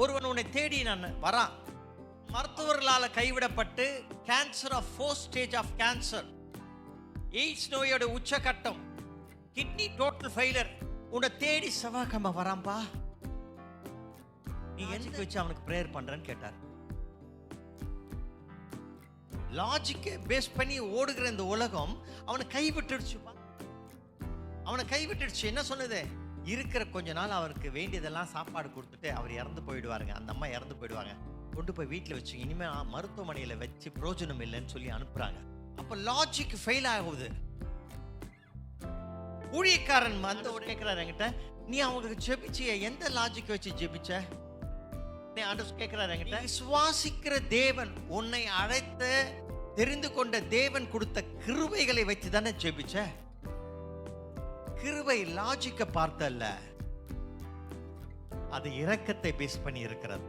ஒருவன் உன்னை தேடி நான் வரான், மருத்துவர்களால் கைவிடப்பட்டு cancer of 4th stage of cancer, AIDS நோயோட உச்சகட்டம், கிட்னி டோட்டல் ஃபெயிலியர், உன்னை தேடி செவ்வாய்க்கிழமை வரான்பா. நீ எந்த வச்சு அவனுக்கு ப்ரேயர் பண்றேன்னு கேட்டார். லாஜிக்கை பேஸ் பண்ணி ஓடுகிற இந்த உலகம் அவனை கைவிட்டுடுச்சுப்பா. அவனை கைவிட்டுடுச்சு. என்ன சொன்னது? இருக்கிற கொஞ்ச நாள் அவருக்கு வேண்டியதெல்லாம் சாப்பாடு கொடுத்துட்டு அவர் இறந்து போயிடுவாருங்க. அந்த அம்மா இறந்து போயிடுவாங்க. கொண்டு போய் வீட்டில் வச்சு இனிமே மருத்துவமனையில் வச்சு பிரயோஜனம் இல்லைன்னு சொல்லி அனுப்புறாங்க. அப்போ லாஜிக் ஃபெயில் ஆகுது. ஊழியக்காரன் வந்து கேட்கிறாரு என்கிட்ட, நீ அவங்களுக்கு ஜெபிச்சிய எந்த லாஜிக் வச்சு ஜெபிச்ச? கேட்கிறாரு என்கிட்ட. விசுவாசிக்கிற தேவன், உன்னை அழைத்த தெரிந்து கொண்ட தேவன் கொடுத்த கிருபைகளை வச்சு தானே ஜெபிச்ச. கிருபை லாஜிக்க பார்த்தல்ல, அது இரக்கத்தை பேஸ் பண்ணி இருக்கிறது.